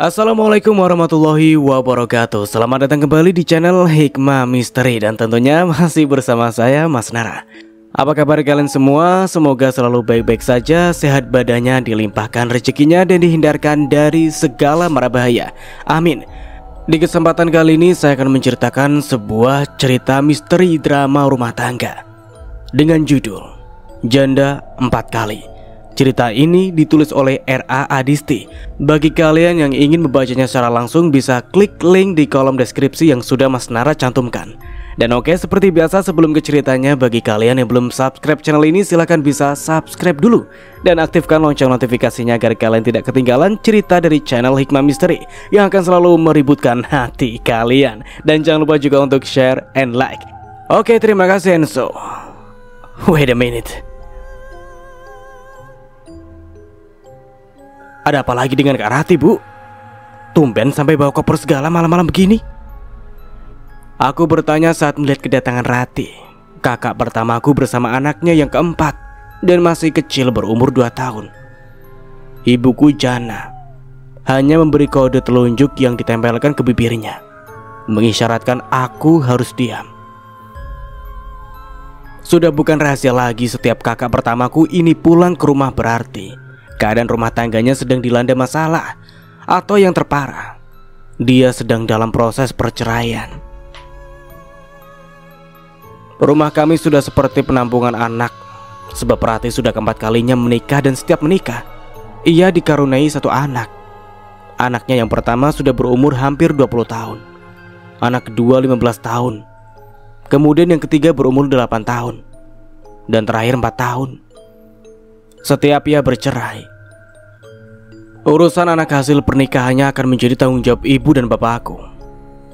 Assalamualaikum warahmatullahi wabarakatuh. Selamat datang kembali di channel Hikmah Misteri. Dan tentunya masih bersama saya, Mas Nara. Apa kabar kalian semua? Semoga selalu baik-baik saja, sehat badannya, dilimpahkan rezekinya, dan dihindarkan dari segala mara bahaya. Amin. Di kesempatan kali ini saya akan menceritakan sebuah cerita misteri drama rumah tangga dengan judul Janda 4 Kali. Cerita ini ditulis oleh R.A. Adisti. Bagi kalian yang ingin membacanya secara langsung, bisa klik link di kolom deskripsi yang sudah Mas Nara cantumkan. Dan oke, seperti biasa sebelum ke ceritanya, bagi kalian yang belum subscribe channel ini, silahkan bisa subscribe dulu dan aktifkan lonceng notifikasinya agar kalian tidak ketinggalan cerita dari channel Hikmah Misteri yang akan selalu meributkan hati kalian. Dan jangan lupa juga untuk share and like. Oke, terima kasih Enzo. Wait a minute. Ada apa lagi dengan Kak Rati, Bu? Tumben sampai bawa koper segala malam-malam begini. Aku bertanya saat melihat kedatangan Rati, kakak pertamaku bersama anaknya yang keempat dan masih kecil berumur 2 tahun. Ibuku Jana hanya memberi kode telunjuk yang ditempelkan ke bibirnya, mengisyaratkan aku harus diam. Sudah bukan rahasia lagi, setiap kakak pertamaku ini pulang ke rumah berarti keadaan rumah tangganya sedang dilanda masalah, atau yang terparah, dia sedang dalam proses perceraian. Rumah kami sudah seperti penampungan anak, sebab Rati sudah keempat kalinya menikah, dan setiap menikah ia dikaruniai satu anak. Anaknya yang pertama sudah berumur hampir 20 tahun, anak kedua 15 tahun, kemudian yang ketiga berumur 8 tahun, dan terakhir 4 tahun. Setiap ia bercerai, urusan anak hasil pernikahannya akan menjadi tanggung jawab ibu dan bapakku.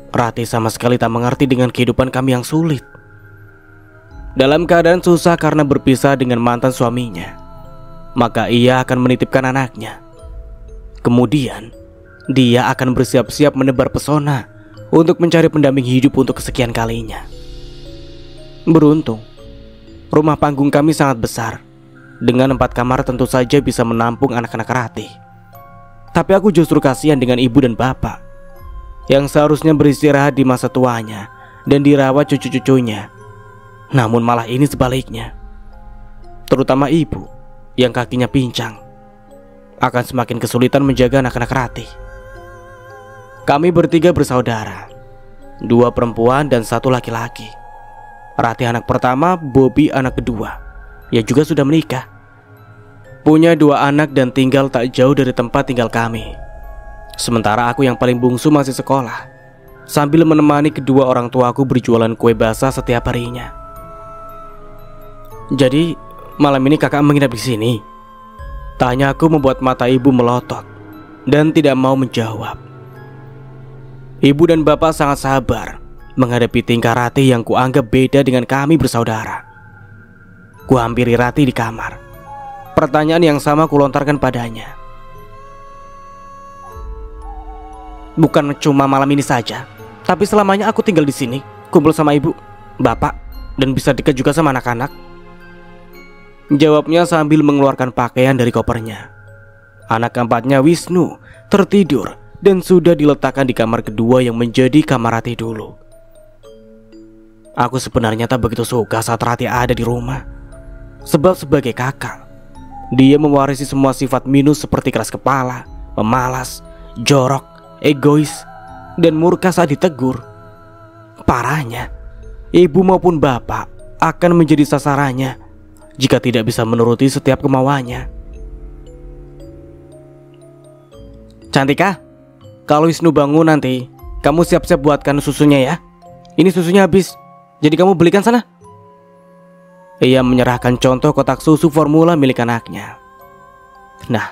Rati sama sekali tak mengerti dengan kehidupan kami yang sulit. Dalam keadaan susah karena berpisah dengan mantan suaminya, maka ia akan menitipkan anaknya. Kemudian dia akan bersiap-siap menebar pesona untuk mencari pendamping hidup untuk kesekian kalinya. Beruntung, rumah panggung kami sangat besar. Dengan 4 kamar tentu saja bisa menampung anak-anak Rati. Tapi aku justru kasihan dengan ibu dan bapak yang seharusnya beristirahat di masa tuanya dan dirawat cucu-cucunya. Namun malah ini sebaliknya. Terutama ibu yang kakinya pincang akan semakin kesulitan menjaga anak-anak Rati. Kami bertiga bersaudara, 2 perempuan dan 1 laki-laki. Rati anak pertama, Bobby anak kedua. Ia juga sudah menikah, punya 2 anak dan tinggal tak jauh dari tempat tinggal kami. Sementara aku yang paling bungsu masih sekolah, sambil menemani kedua orang tuaku berjualan kue basah setiap harinya. Jadi malam ini kakak menginap di sini? Tanya aku membuat mata ibu melotot dan tidak mau menjawab. Ibu dan bapak sangat sabar menghadapi tingkah Rati yang kuanggap beda dengan kami bersaudara. Ku hampiri Rati di kamar. Pertanyaan yang sama kulontarkan padanya. Bukan cuma malam ini saja, tapi selamanya aku tinggal di sini, kumpul sama ibu, bapak, dan bisa dekat juga sama anak-anak. Jawabnya sambil mengeluarkan pakaian dari kopernya. Anak keempatnya, Wisnu, tertidur dan sudah diletakkan di kamar kedua yang menjadi kamar Rati dulu. Aku sebenarnya tak begitu suka saat Rati ada di rumah. Sebab sebagai kakak, dia mewarisi semua sifat minus seperti keras kepala, pemalas, jorok, egois, dan murka saat ditegur. Parahnya, ibu maupun bapak akan menjadi sasarannya jika tidak bisa menuruti setiap kemauannya. Cantika, kalau Wisnu bangun nanti, kamu siap-siap buatkan susunya ya. Ini susunya habis, jadi kamu belikan sana. Ia menyerahkan contoh kotak susu formula milik anaknya. Nah,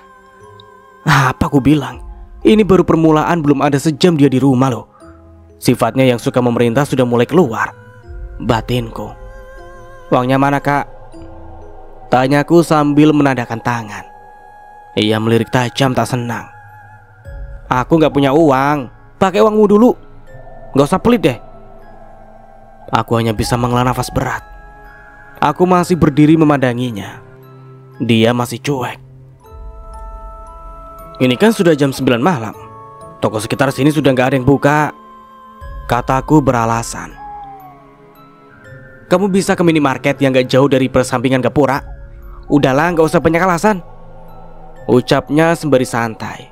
apa ku bilang? Ini baru permulaan, belum ada sejam dia di rumah loh. Sifatnya yang suka memerintah sudah mulai keluar. Batinku. Uangnya mana, Kak? Tanyaku sambil menandakan tangan. Ia melirik tajam tak senang. Aku gak punya uang. Pakai uangmu dulu. Gak usah pelit deh. Aku hanya bisa menghela nafas berat. Aku masih berdiri memandanginya. Dia masih cuek. Ini kan sudah jam 9 malam. Toko sekitar sini sudah nggak ada yang buka, kataku beralasan. Kamu bisa ke minimarket yang gak jauh dari persampingan Gapura. Udahlah, gak usah banyak alasan, ucapnya sembari santai.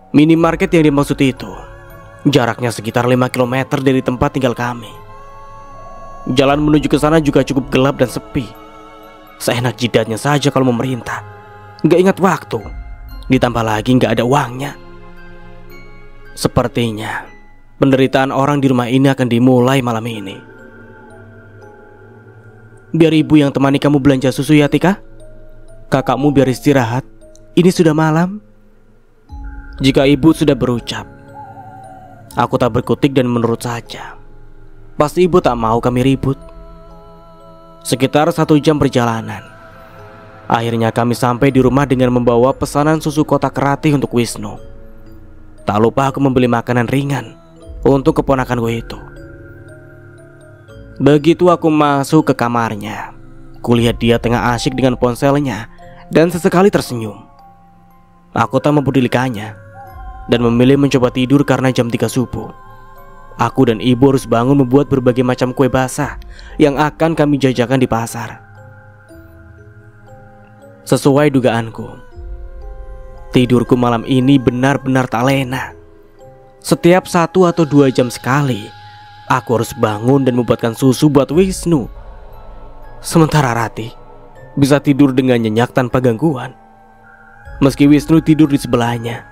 Minimarket yang dimaksud itu jaraknya sekitar 5 km dari tempat tinggal kami. Jalan menuju ke sana juga cukup gelap dan sepi. Seenak jidatnya saja kalau memerintah. Gak ingat waktu, ditambah lagi gak ada uangnya. Sepertinya penderitaan orang di rumah ini akan dimulai malam ini. Biar ibu yang temani kamu belanja susu ya, Tika. Kakakmu biar istirahat, ini sudah malam. Jika ibu sudah berucap, aku tak berkutik dan menurut saja. Pasti ibu tak mau kami ribut. Sekitar 1 jam perjalanan, akhirnya kami sampai di rumah dengan membawa pesanan susu kotak Ratih untuk Wisnu. Tak lupa aku membeli makanan ringan untuk keponakanku itu. Begitu aku masuk ke kamarnya, kulihat dia tengah asyik dengan ponselnya dan sesekali tersenyum. Aku tak mempedulikannya dan memilih mencoba tidur karena jam 3 subuh. Aku dan ibu harus bangun membuat berbagai macam kue basah yang akan kami jajakan di pasar. Sesuai dugaanku, tidurku malam ini benar-benar tak lena. Setiap 1 atau 2 jam sekali aku harus bangun dan membuatkan susu buat Wisnu. Sementara Ratih bisa tidur dengan nyenyak tanpa gangguan. Meski Wisnu tidur di sebelahnya,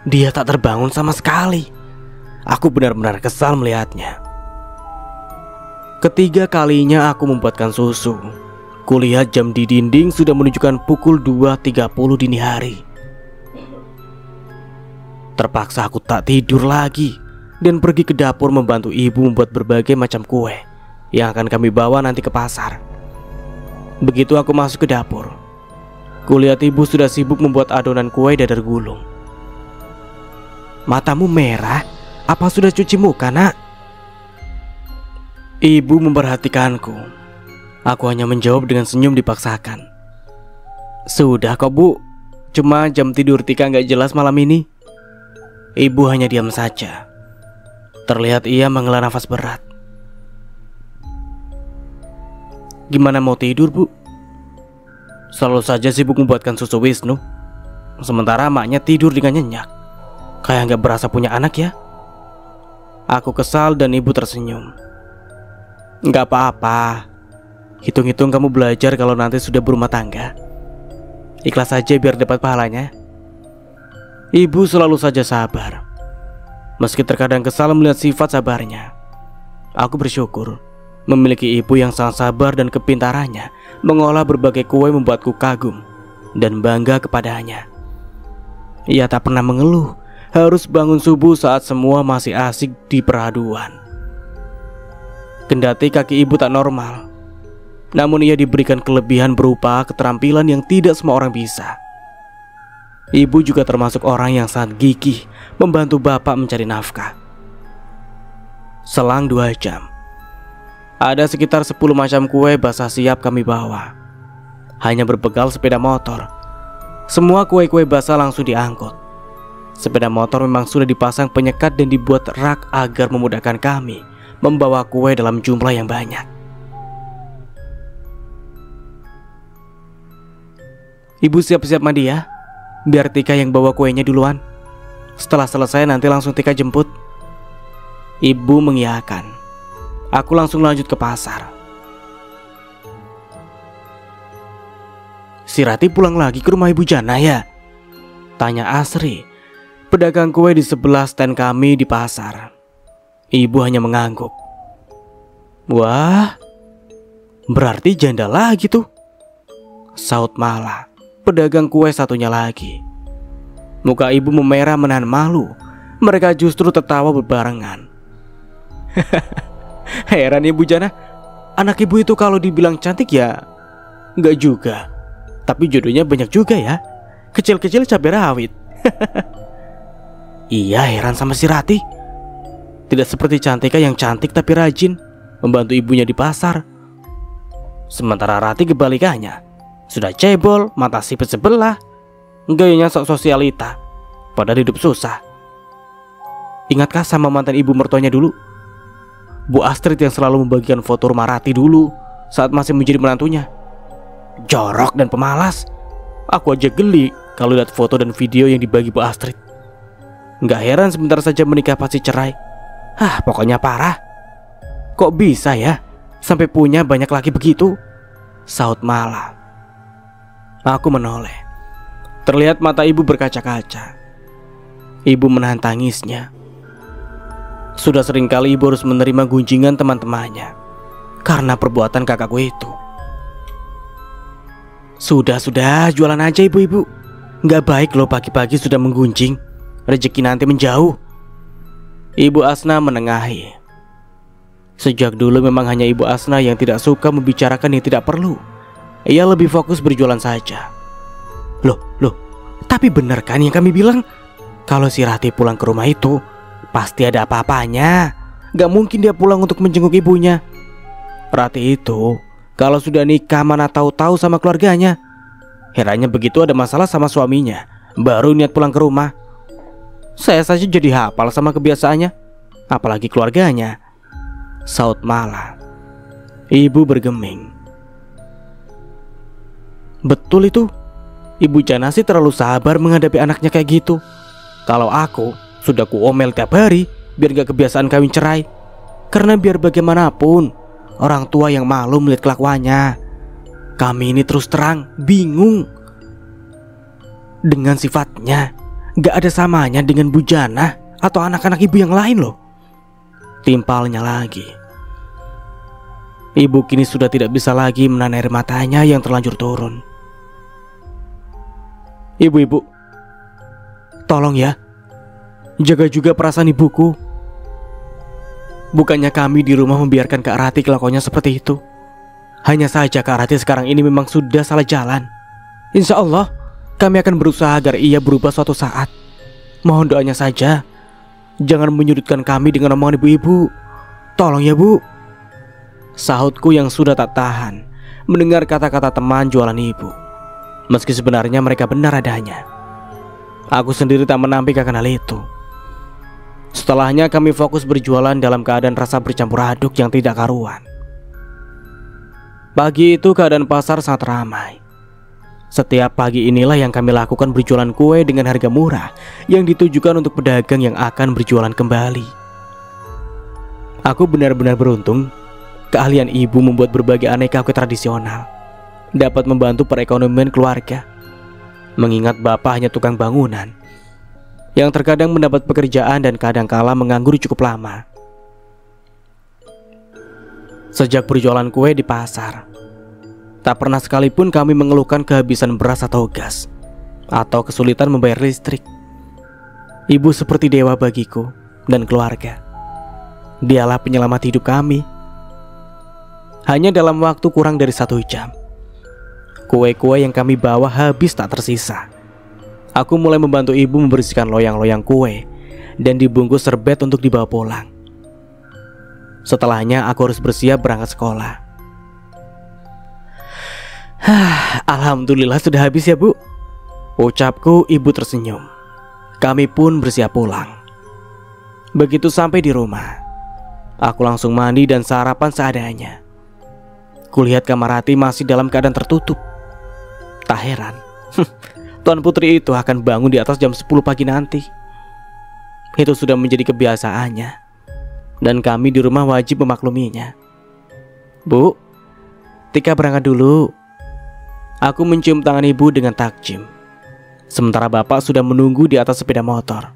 dia tak terbangun sama sekali. Aku benar-benar kesal melihatnya. Ketiga kalinya aku membuatkan susu, kulihat jam di dinding sudah menunjukkan pukul 2.30 dini hari. Terpaksa aku tak tidur lagi dan pergi ke dapur membantu ibu membuat berbagai macam kue yang akan kami bawa nanti ke pasar. Begitu aku masuk ke dapur, kulihat ibu sudah sibuk membuat adonan kue dadar gulung. Matamu merah? Apa sudah cuci muka, nak? Ibu memperhatikanku. Aku hanya menjawab dengan senyum dipaksakan. Sudah kok, Bu. Cuma jam tidur Tika gak jelas malam ini. Ibu hanya diam saja. Terlihat ia menghela nafas berat. Gimana mau tidur, Bu? Selalu saja sibuk membuatkan susu Wisnu, sementara maknya tidur dengan nyenyak. Kayak gak berasa punya anak ya. Aku kesal dan ibu tersenyum. Gak apa-apa. Hitung-hitung kamu belajar kalau nanti sudah berumah tangga. Ikhlas saja biar dapat pahalanya. Ibu selalu saja sabar. Meski terkadang kesal melihat sifat sabarnya, aku bersyukur memiliki ibu yang sangat sabar dan kepintarannya mengolah berbagai kue membuatku kagum dan bangga kepadanya. Ia tak pernah mengeluh harus bangun subuh saat semua masih asik di peraduan. Kendati kaki ibu tak normal, namun ia diberikan kelebihan berupa keterampilan yang tidak semua orang bisa. Ibu juga termasuk orang yang sangat gigih membantu bapak mencari nafkah. Selang 2 jam, ada sekitar 10 macam kue basah siap kami bawa. Hanya berbekal sepeda motor, semua kue-kue basah langsung diangkut. Sepeda motor memang sudah dipasang penyekat dan dibuat rak agar memudahkan kami membawa kue dalam jumlah yang banyak. Ibu siap-siap mandi ya, biar Tika yang bawa kuenya duluan. Setelah selesai nanti langsung Tika jemput. Ibu mengiyakan. Aku langsung lanjut ke pasar. Si Rati pulang lagi ke rumah Ibu Jana ya? Tanya Asri, pedagang kue di sebelah stand kami di pasar. Ibu hanya mengangguk. Wah, berarti janda lagi tuh, saut Mala, pedagang kue satunya lagi. Muka ibu memerah menahan malu. Mereka justru tertawa berbarengan. Heran Ibu Jana, anak ibu itu kalau dibilang cantik ya enggak juga, tapi jodohnya banyak juga ya. Kecil-kecil cabai rawit. Iya, heran sama si Rati. Tidak seperti Cantika yang cantik tapi rajin membantu ibunya di pasar. Sementara Rati kebalikannya, sudah cebol, mata sipit sebelah, gayanya sok sosialita, padahal hidup susah. Ingatkah sama mantan ibu mertuanya dulu? Bu Astrid yang selalu membagikan foto rumah Rati dulu saat masih menjadi menantunya. Jorok dan pemalas. Aku aja geli kalau lihat foto dan video yang dibagi Bu Astrid. Nggak heran sebentar saja menikah pasti cerai. Pokoknya parah. Kok bisa ya sampai punya banyak laki begitu? Saut Mala. Aku menoleh. Terlihat mata ibu berkaca-kaca. Ibu menahan tangisnya. Sudah seringkali ibu harus menerima gunjingan teman-temannya karena perbuatan kakakku itu. Sudah, jualan aja ibu-ibu. Nggak baik loh pagi-pagi sudah menggunjing. Rezeki nanti menjauh. Ibu Asna menengahi. Sejak dulu memang hanya Ibu Asna yang tidak suka membicarakan yang tidak perlu. Ia lebih fokus berjualan saja. Loh, tapi benar kan yang kami bilang? Kalau si Rati pulang ke rumah itu pasti ada apa-apanya. Gak mungkin dia pulang untuk menjenguk ibunya. Rati itu kalau sudah nikah mana tahu-tahu sama keluarganya. Herannya begitu ada masalah sama suaminya baru niat pulang ke rumah. Saya saja jadi hafal sama kebiasaannya, apalagi keluarganya. Saut Mala. Ibu bergeming. Betul itu. Ibu Janasi terlalu sabar menghadapi anaknya kayak gitu. Kalau aku sudah kuomel tiap hari biar gak kebiasaan kawin cerai. Karena biar bagaimanapun orang tua yang malu melihat kelakuannya. Kami ini terus terang bingung dengan sifatnya. Gak ada samanya dengan Bu Jana atau anak-anak ibu yang lain loh. Timpalnya lagi. Ibu kini sudah tidak bisa lagi menahan air matanya yang terlanjur turun. Ibu-ibu, tolong ya, jaga juga perasaan ibuku. Bukannya kami di rumah membiarkan Kak Rati kelakuannya seperti itu. Hanya saja Kak Rati sekarang ini memang sudah salah jalan. Insya Allah kami akan berusaha agar ia berubah suatu saat. Mohon doanya saja. Jangan menyudutkan kami dengan omongan ibu-ibu. Tolong ya Bu. Sahutku yang sudah tak tahan mendengar kata-kata teman jualan ibu. Meski sebenarnya mereka benar adanya. Aku sendiri tak menampik akan hal itu. Setelahnya kami fokus berjualan dalam keadaan rasa bercampur aduk yang tidak karuan. Pagi itu keadaan pasar sangat ramai. Setiap pagi inilah yang kami lakukan berjualan kue dengan harga murah yang ditujukan untuk pedagang yang akan berjualan kembali. Aku benar-benar beruntung. Keahlian ibu membuat berbagai aneka kue tradisional dapat membantu perekonomian keluarga. Mengingat bapak hanya tukang bangunan yang terkadang mendapat pekerjaan dan kadang-kala menganggur cukup lama. Sejak berjualan kue di pasar, tak pernah sekalipun kami mengeluhkan kehabisan beras atau gas, atau kesulitan membayar listrik. Ibu seperti dewa bagiku dan keluarga. Dialah penyelamat hidup kami. Hanya dalam waktu kurang dari 1 jam, kue-kue yang kami bawa habis tak tersisa. Aku mulai membantu ibu membersihkan loyang-loyang kue dan dibungkus serbet untuk dibawa pulang. Setelahnya aku harus bersiap berangkat sekolah. Alhamdulillah sudah habis ya Bu, ucapku. Ibu tersenyum. Kami pun bersiap pulang. Begitu sampai di rumah, aku langsung mandi dan sarapan seadanya. Kulihat kamar Rati masih dalam keadaan tertutup. Tak heran Tuan Putri itu akan bangun di atas jam 10 pagi nanti. Itu sudah menjadi kebiasaannya, dan kami di rumah wajib memakluminya. Bu, Tika berangkat dulu. Aku mencium tangan ibu dengan takjim. Sementara bapak sudah menunggu di atas sepeda motor.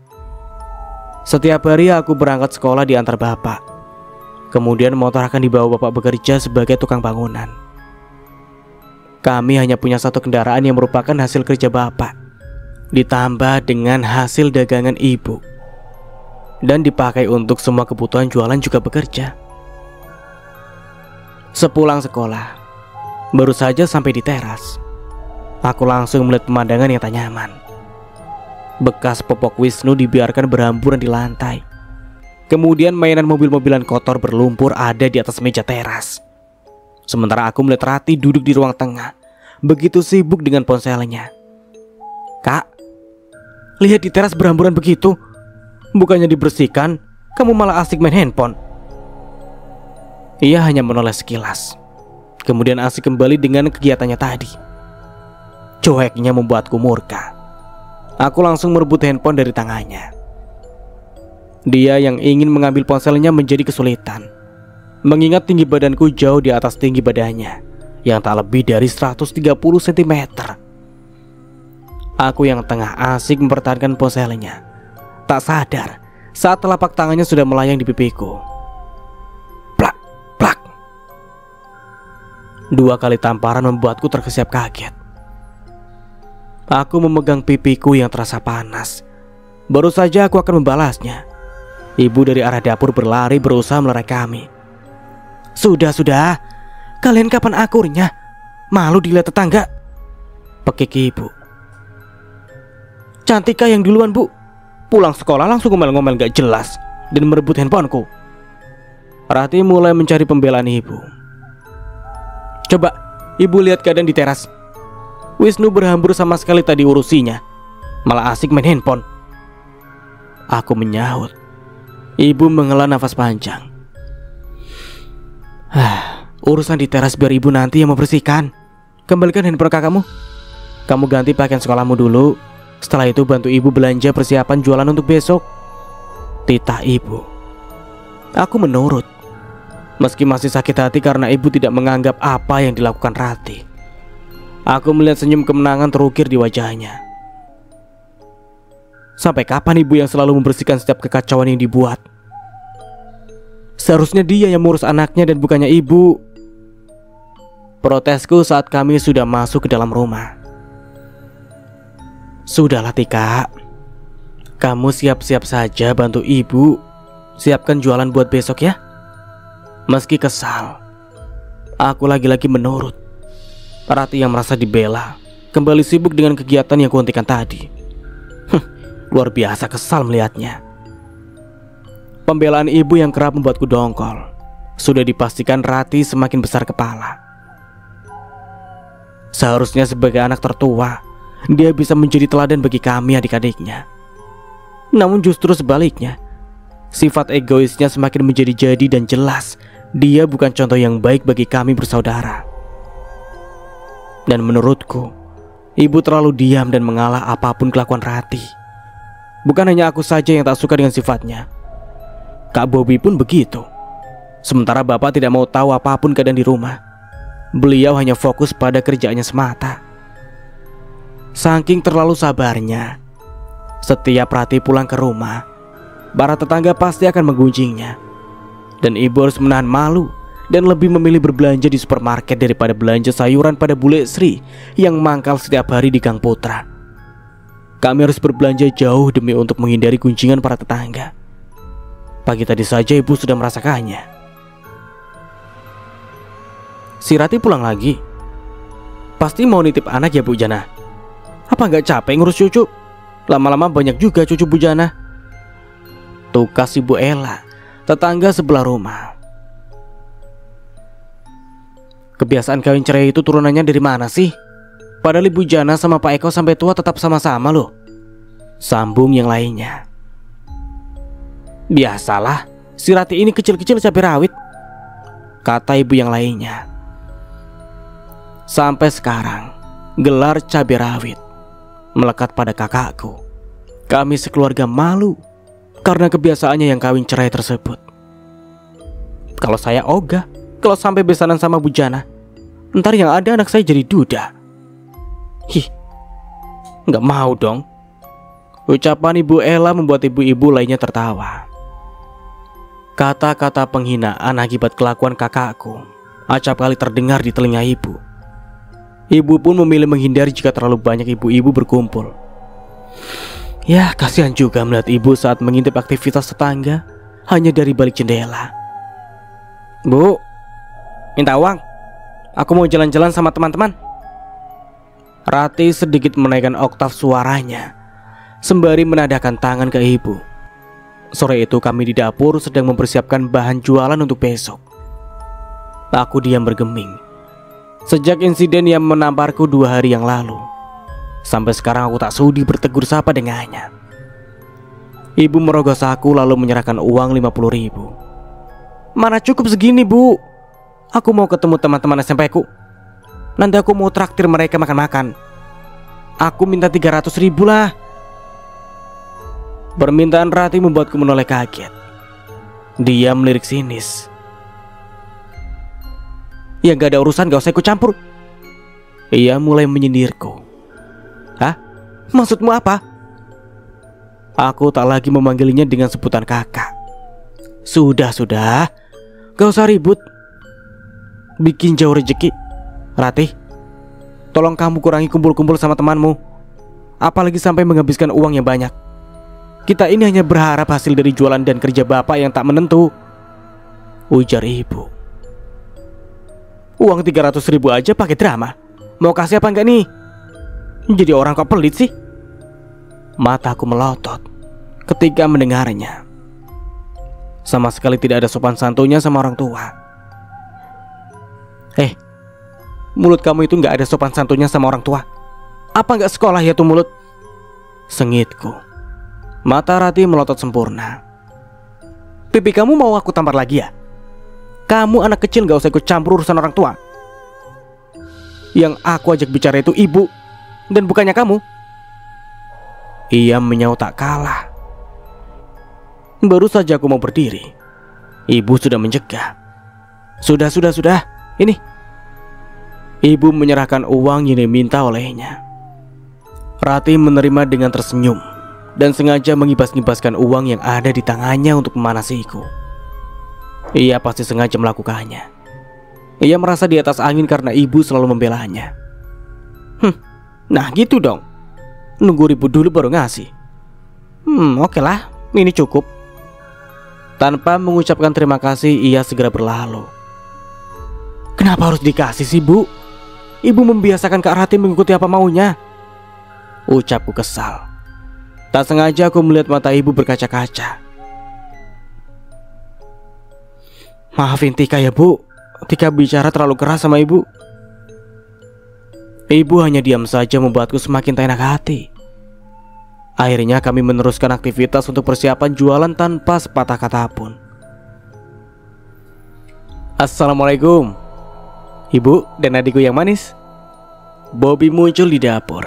Setiap hari aku berangkat sekolah diantar bapak. Kemudian motor akan dibawa bapak bekerja sebagai tukang bangunan. Kami hanya punya satu kendaraan yang merupakan hasil kerja bapak, ditambah dengan hasil dagangan ibu, dan dipakai untuk semua kebutuhan jualan juga bekerja. Sepulang sekolah, baru saja sampai di teras, aku langsung melihat pemandangan yang tak nyaman. Bekas popok Wisnu dibiarkan berhamburan di lantai. Kemudian mainan mobil-mobilan kotor berlumpur ada di atas meja teras. Sementara aku melihat Rati duduk di ruang tengah, begitu sibuk dengan ponselnya. Kak, lihat di teras berhamburan begitu. Bukannya dibersihkan, kamu malah asik main handphone. Ia hanya menoleh sekilas, kemudian asik kembali dengan kegiatannya tadi. Cueknya membuatku murka. Aku langsung merebut handphone dari tangannya. Dia yang ingin mengambil ponselnya menjadi kesulitan, mengingat tinggi badanku jauh di atas tinggi badannya yang tak lebih dari 130 cm. Aku yang tengah asik mempertahankan ponselnya, tak sadar saat telapak tangannya sudah melayang di pipiku. Plak, plak. 2 kali tamparan membuatku terkesiap kaget. Aku memegang pipiku yang terasa panas. Baru saja aku akan membalasnya, ibu dari arah dapur berlari berusaha melerai kami. Sudah, kalian kapan akurnya? Malu dilihat tetangga, pekik ibu. Cantika yang duluan, Bu. Pulang sekolah langsung ngomel-ngomel gak jelas dan merebut handphoneku. Rati mulai mencari pembelaan ibu. Coba ibu lihat keadaan di teras. Wisnu berhambur sama sekali tadi urusinya, malah asik main handphone. Aku menyahut. Ibu menghela nafas panjang. Urusan di teras biar ibu nanti yang membersihkan. Kembalikan handphone kakakmu. Kamu ganti pakaian sekolahmu dulu. Setelah itu bantu ibu belanja persiapan jualan untuk besok, titah ibu. Aku menurut, meski masih sakit hati karena ibu tidak menganggap apa yang dilakukan Rati. Aku melihat senyum kemenangan terukir di wajahnya. Sampai kapan ibu yang selalu membersihkan setiap kekacauan yang dibuat? Seharusnya dia yang mengurus anaknya dan bukannya ibu. Protesku saat kami sudah masuk ke dalam rumah. Sudahlah Tika, kamu siap-siap saja bantu ibu siapkan jualan buat besok ya. Meski kesal, aku lagi-lagi menurut. Rati yang merasa dibela kembali sibuk dengan kegiatan yang kuhentikan tadi. Luar biasa kesal melihatnya. Pembelaan ibu yang kerap membuatku dongkol. Sudah dipastikan Rati semakin besar kepala. Seharusnya sebagai anak tertua, dia bisa menjadi teladan bagi kami adik-adiknya. Namun justru sebaliknya, sifat egoisnya semakin menjadi-jadi dan jelas dia bukan contoh yang baik bagi kami bersaudara. Dan menurutku, ibu terlalu diam dan mengalah apapun kelakuan Rati. Bukan hanya aku saja yang tak suka dengan sifatnya. Kak Bobby pun begitu. Sementara bapak tidak mau tahu apapun keadaan di rumah. Beliau hanya fokus pada kerjaannya semata. Saking terlalu sabarnya, setiap Rati pulang ke rumah, para tetangga pasti akan menggunjingnya. Dan ibu harus menahan malu dan lebih memilih berbelanja di supermarket daripada belanja sayuran pada Bule Sri yang mangkal setiap hari di Gang Putra. Kami harus berbelanja jauh demi untuk menghindari gunjingan para tetangga. Pagi tadi saja ibu sudah merasakannya. Si Rati pulang lagi. Pasti mau nitip anak ya Bu Jana. Apa nggak capek ngurus cucu? Lama-lama banyak juga cucu Bu Jana. Tukas Ibu Ella, tetangga sebelah rumah. Kebiasaan kawin cerai itu turunannya dari mana sih? Padahal Ibu Jana sama Pak Eko sampai tua tetap sama-sama loh. Sambung yang lainnya. Biasalah, si Rati ini kecil-kecil cabai rawit, kata ibu yang lainnya. Sampai sekarang, gelar cabai rawit melekat pada kakakku. Kami sekeluarga malu karena kebiasaannya yang kawin cerai tersebut. Kalau saya ogah kalau sampai besanan sama Bu Jana, ntar yang ada anak saya jadi duda. Nggak mau dong. Ucapan Ibu Ella membuat ibu-ibu lainnya tertawa. Kata-kata penghinaan akibat kelakuan kakakku acap kali terdengar di telinga ibu. Ibu pun memilih menghindari jika terlalu banyak ibu-ibu berkumpul. Ya, kasihan juga melihat ibu saat mengintip aktivitas tetangga hanya dari balik jendela. Bu, minta uang. Aku mau jalan-jalan sama teman-teman. Rati sedikit menaikkan oktav suaranya sembari menadahkan tangan ke ibu. Sore itu kami di dapur sedang mempersiapkan bahan jualan untuk besok. Aku diam bergeming. Sejak insiden yang menamparku 2 hari yang lalu, sampai sekarang aku tak sudi bertegur sapa dengannya. Ibu merogoh saku lalu menyerahkan uang 50.000. Mana cukup segini, Bu? Aku mau ketemu teman-teman SMP ku. Nanti aku mau traktir mereka makan-makan. Aku minta 300.000 lah. Permintaan Ratih membuatku menoleh kaget. Dia melirik sinis. Ya gak ada urusan, gak usah ikut campur. Ia mulai menyindirku. Hah? Maksudmu apa? Aku tak lagi memanggilnya dengan sebutan kakak. Sudah, gak usah ribut. Bikin jauh rezeki. Ratih, tolong kamu kurangi kumpul-kumpul sama temanmu. Apalagi sampai menghabiskan uang yang banyak. Kita ini hanya berharap hasil dari jualan dan kerja bapak yang tak menentu, ujar ibu. Uang 300.000 aja pakai drama. Mau kasih apa enggak nih? Jadi orang kok pelit sih? Mataku melotot ketika mendengarnya. Sama sekali tidak ada sopan santunnya sama orang tua. Mulut kamu itu gak ada sopan santunnya sama orang tua. Apa gak sekolah ya tuh mulut? Sengitku. Mata Ratih melotot sempurna. Pipi kamu mau aku tampar lagi ya? Kamu anak kecil gak usah ikut campur urusan orang tua. Yang aku ajak bicara itu ibu, dan bukannya kamu. Ia menyaut tak kalah. Baru saja aku mau berdiri, ibu sudah mencegah. Sudah. Ini. Ibu menyerahkan uang yang diminta olehnya. Ratih menerima dengan tersenyum dan sengaja mengibas-ngibaskan uang yang ada di tangannya untuk memanasiku. Ia pasti sengaja melakukannya. Ia merasa di atas angin karena ibu selalu membelanya. Nah gitu dong. Nunggu ribut dulu baru ngasih. Oke lah, ini cukup. Tanpa mengucapkan terima kasih, ia segera berlalu. Kenapa harus dikasih sih, Bu? Ibu membiasakan Kak Ratih mengikuti apa maunya, ucapku kesal. Tak sengaja aku melihat mata ibu berkaca-kaca. Maafin Tika ya, Bu. Tika bicara terlalu keras sama ibu. Ibu hanya diam saja membuatku semakin tak enak hati. Akhirnya kami meneruskan aktivitas untuk persiapan jualan tanpa sepatah kata pun. Assalamualaikum, Ibu dan adikku yang manis. Bobby muncul di dapur.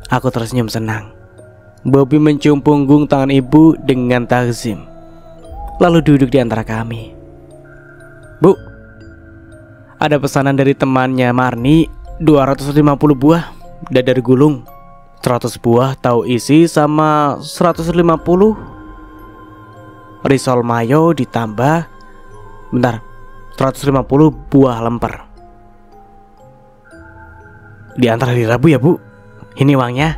Aku tersenyum senang. Bobby mencium punggung tangan ibu dengan takzim, lalu duduk di antara kami. Bu, ada pesanan dari temannya Marni, 250 buah dadar gulung, 100 buah tahu isi, sama 150 risol mayo ditambah 150 buah lemper. Diantar hari Rabu ya, Bu. Ini uangnya.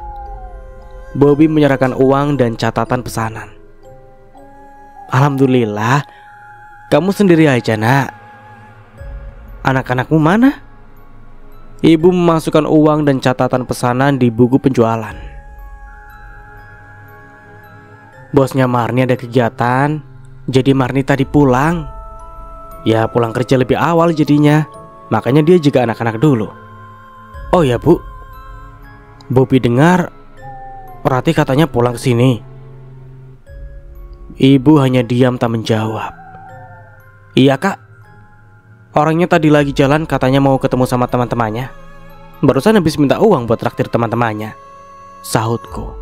Bobby menyerahkan uang dan catatan pesanan. Alhamdulillah. Kamu sendiri aja, Nak. Anak-anakmu mana? Ibu memasukkan uang dan catatan pesanan di buku penjualan. Bosnya Marni ada kegiatan, jadi Marni tadi pulang. Ya pulang kerja lebih awal jadinya, makanya dia juga anak-anak dulu. Oh ya, Bu. Bobby dengar Ratih katanya pulang ke sini. Ibu hanya diam tak menjawab. Iya, Kak. Orangnya tadi lagi jalan katanya mau ketemu sama teman-temannya. Barusan habis minta uang buat traktir teman-temannya, sahutku.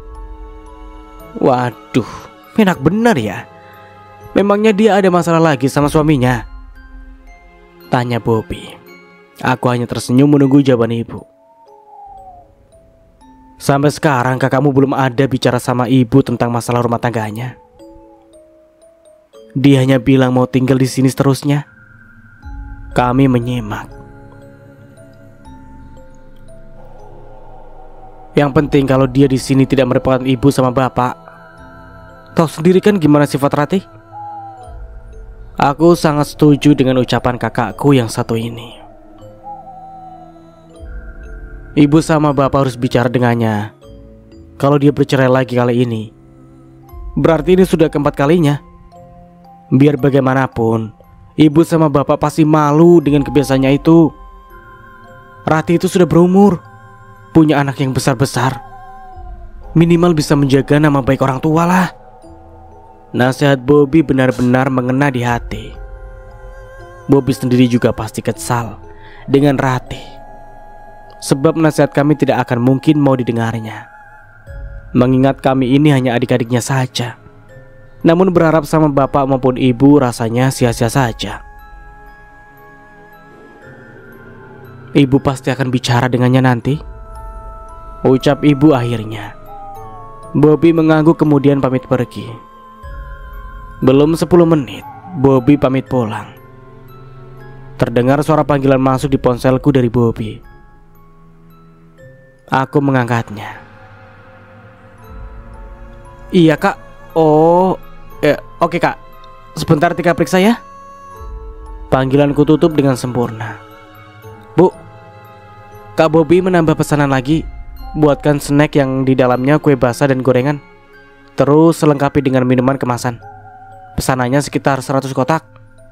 Waduh, enak benar ya. Memangnya dia ada masalah lagi sama suaminya? Tanya Bobby. Aku hanya tersenyum menunggu jawaban ibu. Sampai sekarang kakakmu belum ada bicara sama ibu tentang masalah rumah tangganya. Dia hanya bilang mau tinggal di sini seterusnya. Kami menyimak. Yang penting kalau dia di sini tidak merepotkan ibu sama bapak. Tahu sendiri kan gimana sifat Ratih? Aku sangat setuju dengan ucapan kakakku yang satu ini. Ibu sama bapak harus bicara dengannya. Kalau dia bercerai lagi kali ini, berarti ini sudah keempat kalinya. Biar bagaimanapun, ibu sama bapak pasti malu dengan kebiasaannya itu. Ratih itu sudah berumur, punya anak yang besar-besar. Minimal bisa menjaga nama baik orang tua lah. Nasihat Bobby benar-benar mengena di hati. Bobby sendiri juga pasti kesal dengan Ratih, sebab nasihat kami tidak akan mungkin mau didengarnya. Mengingat kami ini hanya adik-adiknya saja. Namun berharap sama bapak maupun ibu rasanya sia-sia saja. Ibu pasti akan bicara dengannya nanti, ucap ibu akhirnya. Bobby mengangguk kemudian pamit pergi. Belum 10 menit, Bobby pamit pulang. Terdengar suara panggilan masuk di ponselku dari Bobby. Aku mengangkatnya. Iya kak. Oh, oke kak. Sebentar Tika periksa ya. Panggilanku tutup dengan sempurna. Bu, Kak Bobby menambah pesanan lagi. Buatkan snack yang di dalamnya kue basah dan gorengan. Terus lengkapi dengan minuman kemasan. Pesanannya sekitar 100 kotak.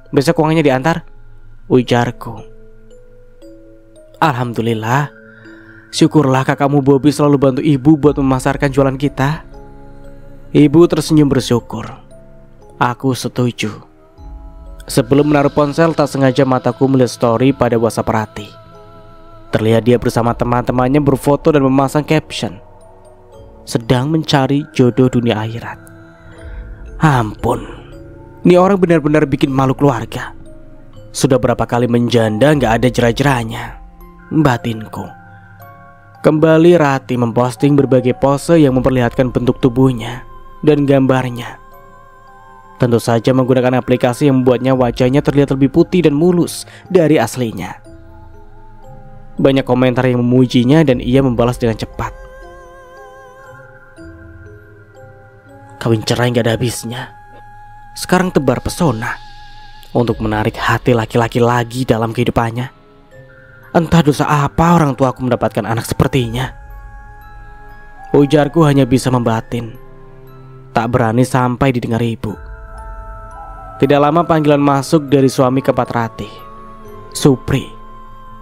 Besok uangnya diantar, ujarku. Alhamdulillah. Syukurlah kakakmu Bobby selalu bantu ibu buat memasarkan jualan kita. Ibu tersenyum bersyukur. Aku setuju. Sebelum menaruh ponsel, tak sengaja mataku melihat story pada WhatsApp Ratih. Terlihat dia bersama teman-temannya berfoto dan memasang caption, sedang mencari jodoh dunia akhirat. Ampun, ini orang benar-benar bikin malu keluarga. Sudah berapa kali menjanda gak ada jera-jeranya, batinku. Kembali Ratih memposting berbagai pose yang memperlihatkan bentuk tubuhnya dan gambarnya. Tentu saja menggunakan aplikasi yang membuatnya wajahnya terlihat lebih putih dan mulus dari aslinya. Banyak komentar yang memujinya dan ia membalas dengan cepat. Kawin cerai gak ada habisnya. Sekarang tebar pesona untuk menarik hati laki-laki lagi dalam kehidupannya. Entah dosa apa orang tuaku mendapatkan anak sepertinya. Ujarku hanya bisa membatin. Tak berani sampai didengar ibu. Tidak lama panggilan masuk dari suami keempat Ratih, Supri.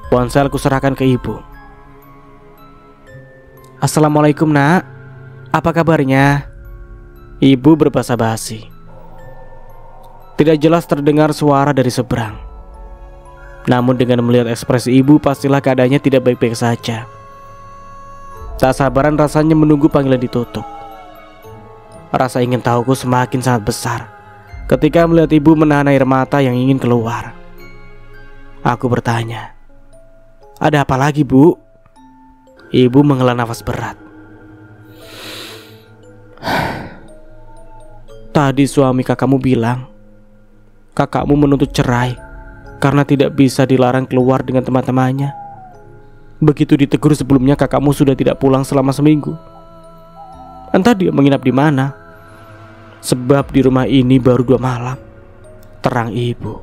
Ponsel kuserahkan ke ibu. Assalamualaikum nak. Apa kabarnya? Ibu berbahasa basi. Tidak jelas terdengar suara dari seberang. Namun dengan melihat ekspresi ibu, pastilah keadaannya tidak baik-baik saja. Tak sabaran rasanya menunggu panggilan ditutup. Rasa ingin tahuku semakin sangat besar ketika melihat ibu menahan air mata yang ingin keluar. Aku bertanya, ada apa lagi bu? Ibu menghela nafas berat. Tadi suami kakakmu bilang kakakmu menuntut cerai karena tidak bisa dilarang keluar dengan teman-temannya. Begitu ditegur sebelumnya, kakakmu sudah tidak pulang selama seminggu. Entah dia menginap di mana. Sebab di rumah ini baru 2 malam. Terang ibu.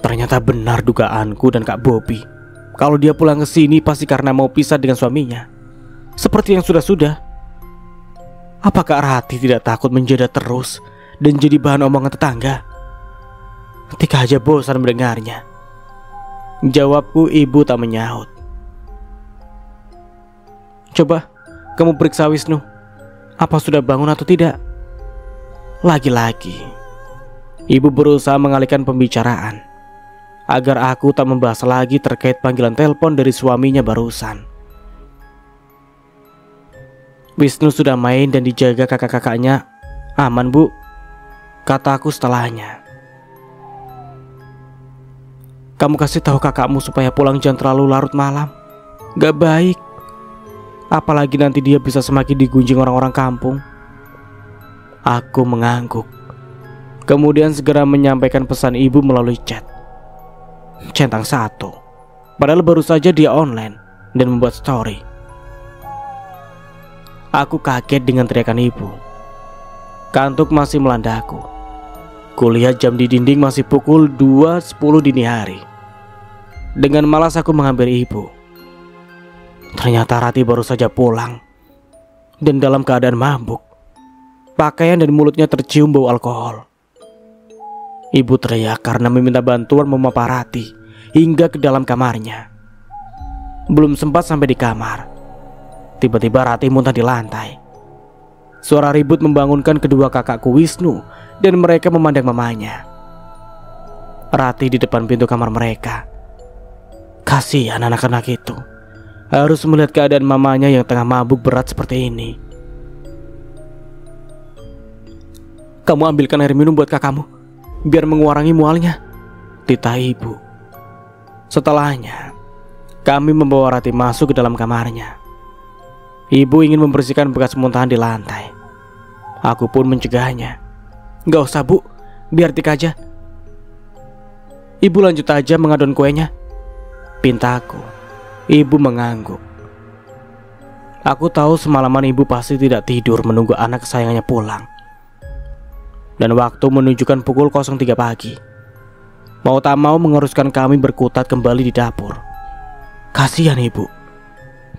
Ternyata benar dugaanku dan Kak Bobby. Kalau dia pulang ke sini pasti karena mau pisah dengan suaminya. Seperti yang sudah-sudah. Apakah Ratih tidak takut menjadi terus dan jadi bahan omongan tetangga? Tika aja bosan mendengarnya. Jawabku, ibu tak menyaut. Coba kamu periksa Wisnu, apa sudah bangun atau tidak? Lagi-lagi ibu berusaha mengalihkan pembicaraan agar aku tak membahas lagi terkait panggilan telepon dari suaminya barusan. Wisnu sudah main dan dijaga kakak-kakaknya. Aman bu, kataku setelahnya. Kamu kasih tahu kakakmu supaya pulang jangan terlalu larut malam. Gak baik. Apalagi nanti dia bisa semakin digunjing orang-orang kampung. Aku mengangguk. Kemudian segera menyampaikan pesan ibu melalui chat. Centang 1. Padahal baru saja dia online dan membuat story. Aku kaget dengan teriakan ibu. Kantuk masih melandaku. Kulihat jam di dinding masih pukul 2.10 dini hari. Dengan malas aku menghampiri ibu. Ternyata Ratih baru saja pulang dan dalam keadaan mabuk. Pakaian dan mulutnya tercium bau alkohol. Ibu teriak karena meminta bantuan mama Ratih hingga ke dalam kamarnya. Belum sempat sampai di kamar, tiba-tiba Ratih muntah di lantai. Suara ribut membangunkan kedua kakakku Wisnu dan mereka memandang mamanya. Rati di depan pintu kamar mereka. Kasihan anak-anak itu, harus melihat keadaan mamanya yang tengah mabuk berat seperti ini. Kamu ambilkan air minum buat kakakmu, biar mengurangi mualnya, titah ibu. Setelahnya, kami membawa Rati masuk ke dalam kamarnya. Ibu ingin membersihkan bekas muntahan di lantai. Aku pun mencegahnya. Gak usah bu, biar Tika aja. Ibu lanjut aja mengadon kuenya, pintaku. Ibu mengangguk. Aku tahu semalaman ibu pasti tidak tidur menunggu anak kesayangannya pulang. Dan waktu menunjukkan pukul 03 pagi. Mau tak mau mengharuskan kami berkutat kembali di dapur. Kasihan ibu,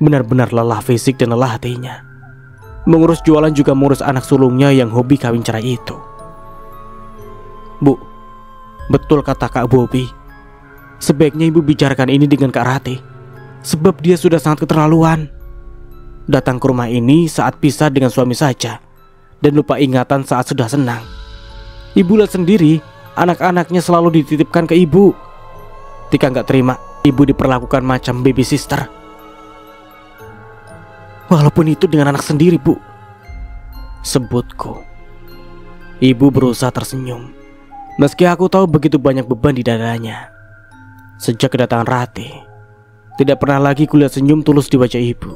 benar-benar lelah fisik dan lelah hatinya. Mengurus jualan juga mengurus anak sulungnya yang hobi kawin cerai itu. Bu, betul kata Kak Bobi. Sebaiknya ibu bicarakan ini dengan Kak Rati, sebab dia sudah sangat keterlaluan. Datang ke rumah ini saat pisah dengan suami saja, dan lupa ingatan saat sudah senang. Ibu lihat sendiri, anak-anaknya selalu dititipkan ke ibu. Tika gak terima ibu diperlakukan macam baby sister. Walaupun itu dengan anak sendiri bu, sebutku. Ibu berusaha tersenyum, meski aku tahu begitu banyak beban di dadanya. Sejak kedatangan Rati, tidak pernah lagi kulihat senyum tulus di wajah ibu.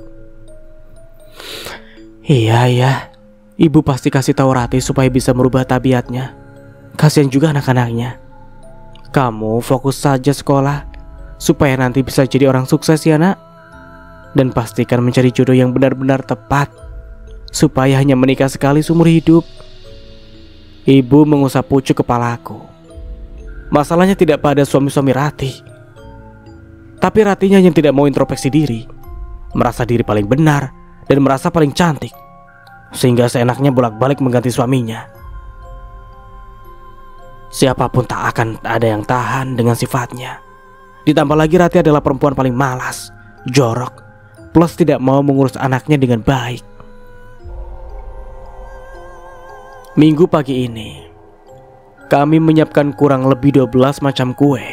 Iya, ibu pasti kasih tahu Rati supaya bisa merubah tabiatnya. Kasihan juga anak-anaknya. Kamu fokus saja sekolah, supaya nanti bisa jadi orang sukses ya nak. Dan pastikan mencari jodoh yang benar-benar tepat, supaya hanya menikah sekali seumur hidup. Ibu mengusap pucuk kepalaku. Masalahnya tidak pada suami-suami Rati, tapi Ratinya yang tidak mau introspeksi diri, merasa diri paling benar dan merasa paling cantik, sehingga seenaknya bolak-balik mengganti suaminya. Siapapun tak akan ada yang tahan dengan sifatnya. Ditambah lagi Rati adalah perempuan paling malas, jorok, plus tidak mau mengurus anaknya dengan baik. Minggu pagi ini, kami menyiapkan kurang lebih 12 macam kue,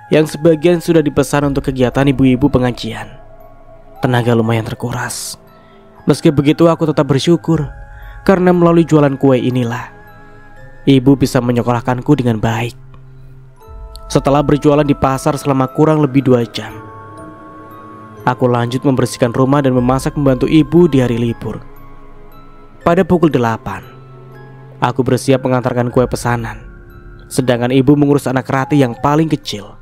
yang sebagian sudah dipesan untuk kegiatan ibu-ibu pengajian. Tenaga lumayan terkuras. Meski begitu aku tetap bersyukur, karena melalui jualan kue inilah ibu bisa menyekolahkanku dengan baik. Setelah berjualan di pasar selama kurang lebih 2 jam, aku lanjut membersihkan rumah dan memasak membantu ibu di hari libur. Pada pukul 8, aku bersiap mengantarkan kue pesanan, sedangkan ibu mengurus anak Rati yang paling kecil,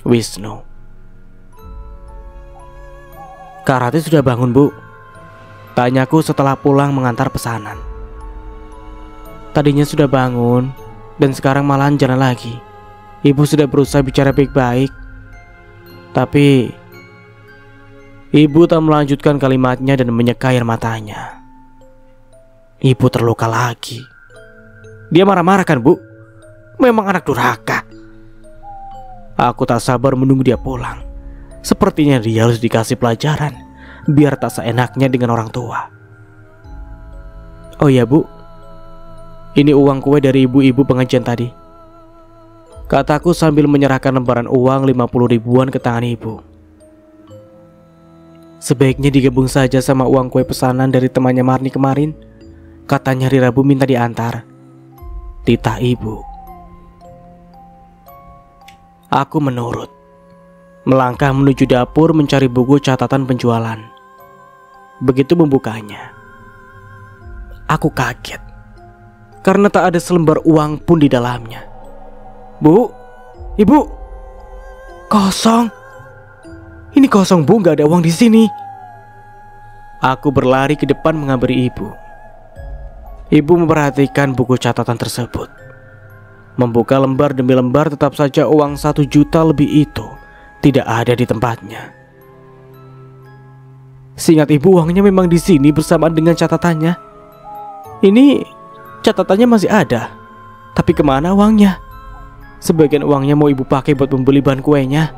Wisnu. Kak Rati sudah bangun bu? Tanyaku setelah pulang mengantar pesanan. Tadinya sudah bangun, dan sekarang malahan jalan lagi. Ibu sudah berusaha bicara baik-baik, tapi ibu tak melanjutkan kalimatnya dan menyeka air matanya. Ibu terluka lagi. Dia marah-marah kan bu? Memang anak durhaka. Aku tak sabar menunggu dia pulang. Sepertinya dia harus dikasih pelajaran, biar tak seenaknya dengan orang tua. Oh ya bu, ini uang kue dari ibu-ibu pengajian tadi, kataku sambil menyerahkan lembaran uang 50 ribuan ke tangan ibu. Sebaiknya digabung saja sama uang kue pesanan dari temannya Marni kemarin. Katanya hari Rabu minta diantar, titah ibu. Aku menurut. Melangkah menuju dapur mencari buku catatan penjualan. Begitu membukanya, aku kaget karena tak ada selembar uang pun di dalamnya. Bu, ibu, kosong. Ini kosong bu, gak ada uang di sini. Aku berlari ke depan menghampiri ibu. Ibu memperhatikan buku catatan tersebut. Membuka lembar demi lembar, tetap saja uang 1 juta lebih itu tidak ada di tempatnya. Seingat ibu, uangnya memang di sini bersamaan dengan catatannya. Ini catatannya masih ada, tapi kemana uangnya? Sebagian uangnya mau ibu pakai buat membeli bahan kuenya.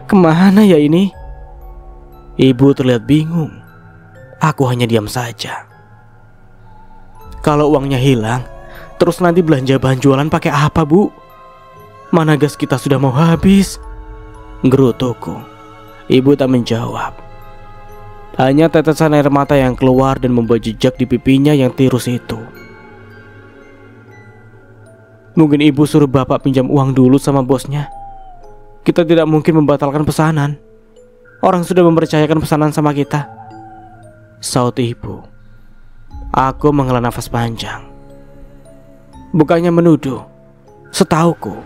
Kemana ya ini? Ibu terlihat bingung. Aku hanya diam saja. Kalau uangnya hilang, terus nanti belanja bahan jualan pakai apa, Bu? Mana gas kita sudah mau habis? Gerutuku. Ibu tak menjawab. Hanya tetesan air mata yang keluar dan membuat jejak di pipinya yang tirus itu. Mungkin ibu suruh bapak pinjam uang dulu sama bosnya. Kita tidak mungkin membatalkan pesanan. Orang sudah mempercayakan pesanan sama kita, saut ibu. Aku menghela nafas panjang. Bukannya menuduh, setauku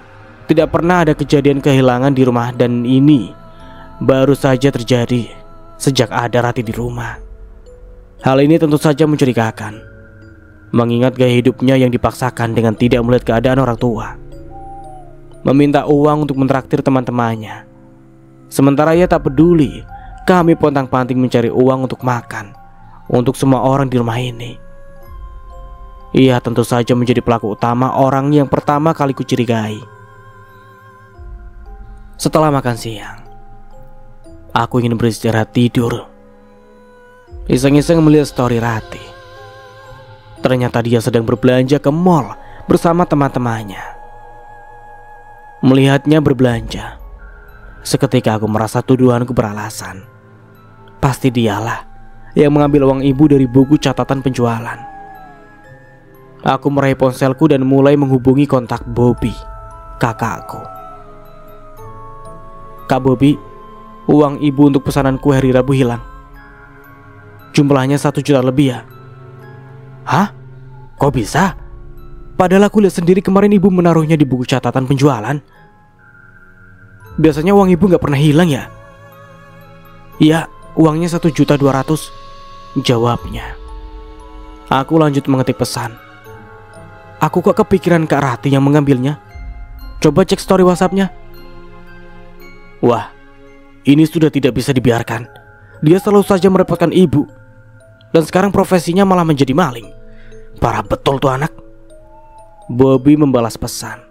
tidak pernah ada kejadian kehilangan di rumah, dan ini baru saja terjadi sejak ada Rati di rumah. Hal ini tentu saja mencurigakan, mengingat gaya hidupnya yang dipaksakan dengan tidak melihat keadaan orang tua. Meminta uang untuk mentraktir teman-temannya, sementara ia tak peduli kami pontang-panting mencari uang untuk makan untuk semua orang di rumah ini. Ia tentu saja menjadi pelaku utama, orang yang pertama kali kucurigai. Setelah makan siang, aku ingin beristirahat tidur. Iseng-iseng melihat story Rati. Ternyata dia sedang berbelanja ke mall bersama teman-temannya. Melihatnya berbelanja, seketika aku merasa tuduhanku beralasan. Pasti dialah yang mengambil uang ibu dari buku catatan penjualan. Aku meraih ponselku dan mulai menghubungi kontak Bobby, kakakku. Kak Bobby, uang ibu untuk pesanan kue hari Rabu hilang. Jumlahnya 1 juta lebih ya. Hah? Kok bisa? Padahal aku lihat sendiri kemarin ibu menaruhnya di buku catatan penjualan. Biasanya uang ibu gak pernah hilang ya? Iya, uangnya 1.200.000, jawabnya. Aku lanjut mengetik pesan. Aku kok kepikiran Kak Rati yang mengambilnya. Coba cek story WhatsApp-nya. Wah, ini sudah tidak bisa dibiarkan. Dia selalu saja merepotkan ibu, dan sekarang profesinya malah menjadi maling. Parah betul tuh anak. Bobby membalas pesan.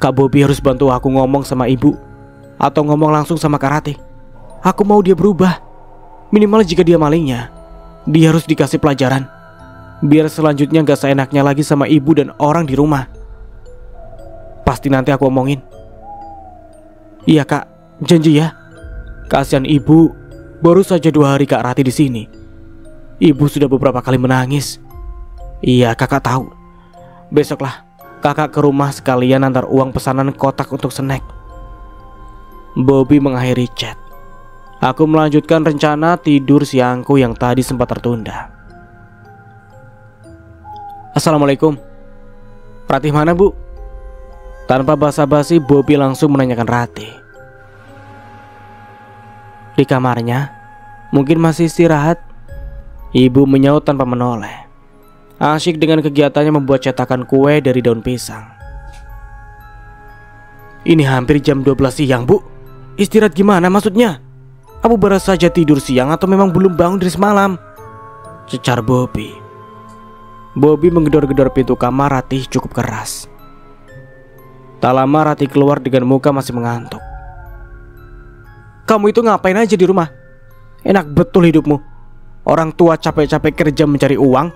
Kak Bobby harus bantu aku ngomong sama ibu, atau ngomong langsung sama Kak Rati. Aku mau dia berubah. Minimal jika dia malingnya, dia harus dikasih pelajaran, biar selanjutnya gak seenaknya lagi sama ibu dan orang di rumah. Pasti nanti aku omongin. Iya Kak, janji ya. Kasihan ibu, baru saja 2 hari Kak Rati di sini. Ibu sudah beberapa kali menangis. Iya kakak tahu. Besoklah kakak ke rumah sekalian antar uang pesanan kotak untuk snack. Bobby mengakhiri chat. Aku melanjutkan rencana tidur siangku yang tadi sempat tertunda. Assalamualaikum. Rati mana bu? Tanpa basa-basi Bobby langsung menanyakan Rati. Di kamarnya, mungkin masih istirahat. Ibu menyaut tanpa menoleh. Asyik dengan kegiatannya membuat cetakan kue dari daun pisang. Ini hampir jam 12 siang bu. Istirahat gimana maksudnya? Aku baru saja tidur siang atau memang belum bangun dari semalam? Cecar Bobby. Bobby menggedor-gedor pintu kamar Rati cukup keras. Tak lama Rati keluar dengan muka masih mengantuk. Kamu itu ngapain aja di rumah? Enak betul hidupmu. Orang tua capek-capek kerja mencari uang,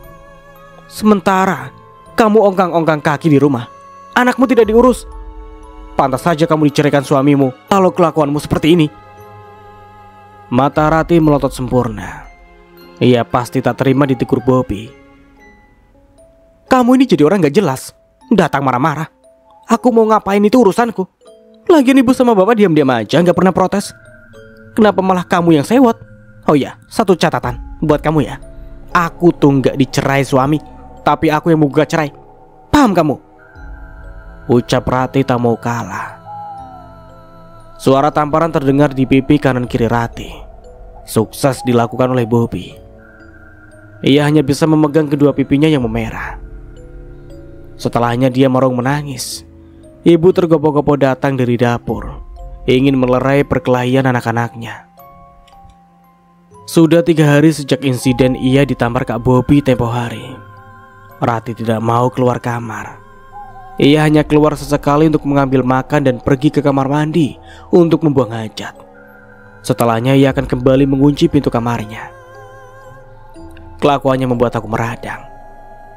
sementara kamu ongkang-ongkang kaki di rumah. Anakmu tidak diurus. Pantas saja kamu diceraikan suamimu kalau kelakuanmu seperti ini. Mata Rati melotot sempurna. Ia pasti tak terima ditegur Bobby. Kamu ini jadi orang gak jelas. Datang marah-marah. Aku mau ngapain itu urusanku. Lagian ibu sama bapak diam-diam aja gak pernah protes. Kenapa malah kamu yang sewot? Oh ya, satu catatan buat kamu ya. Aku tuh gak dicerai suami, tapi aku yang mau gugat cerai. Paham kamu? Ucap Rati tak mau kalah. Suara tamparan terdengar di pipi kanan kiri Rati. Sukses dilakukan oleh Bobby. Ia hanya bisa memegang kedua pipinya yang memerah. Setelahnya dia merong menangis. Ibu tergopoh-gopoh datang dari dapur, ingin melerai perkelahian anak-anaknya. Sudah 3 hari sejak insiden ia ditampar Kak Bobby tempo hari. Rati tidak mau keluar kamar. Ia hanya keluar sesekali untuk mengambil makan dan pergi ke kamar mandi untuk membuang hajat. Setelahnya ia akan kembali mengunci pintu kamarnya. Kelakuannya membuat aku meradang.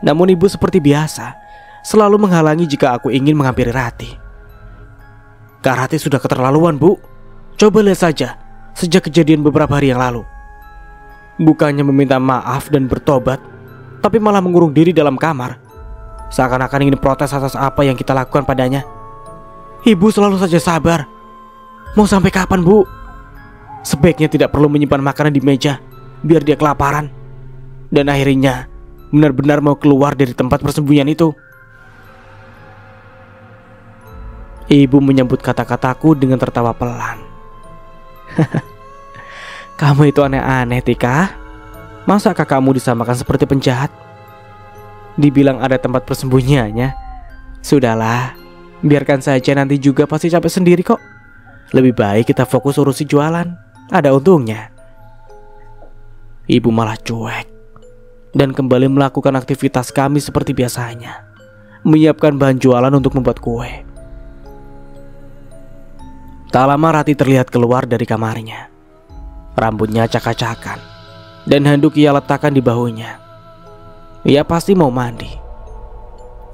Namun ibu seperti biasa selalu menghalangi jika aku ingin menghampiri Rati. Kak Rati sudah keterlaluan, Bu. Coba lihat saja sejak kejadian beberapa hari yang lalu. Bukannya meminta maaf dan bertobat, tapi malah mengurung diri dalam kamar, seakan-akan ingin protes atas apa yang kita lakukan padanya. Ibu selalu saja sabar. Mau sampai kapan, Bu? Sebaiknya tidak perlu menyimpan makanan di meja biar dia kelaparan. Dan akhirnya benar-benar mau keluar dari tempat persembunyian itu. Ibu menyambut kata-kataku dengan tertawa pelan. Kamu itu aneh-aneh, Tika. Masa kakakmu disamakan seperti penjahat? Dibilang ada tempat persembunyiannya. Sudahlah, biarkan saja, nanti juga pasti capek sendiri kok. Lebih baik kita fokus urusi jualan, ada untungnya. Ibu malah cuek dan kembali melakukan aktivitas kami seperti biasanya, menyiapkan bahan jualan untuk membuat kue. Tak lama Rati terlihat keluar dari kamarnya. Rambutnya acak-acakan dan handuk ia letakkan di bahunya. Ia pasti mau mandi.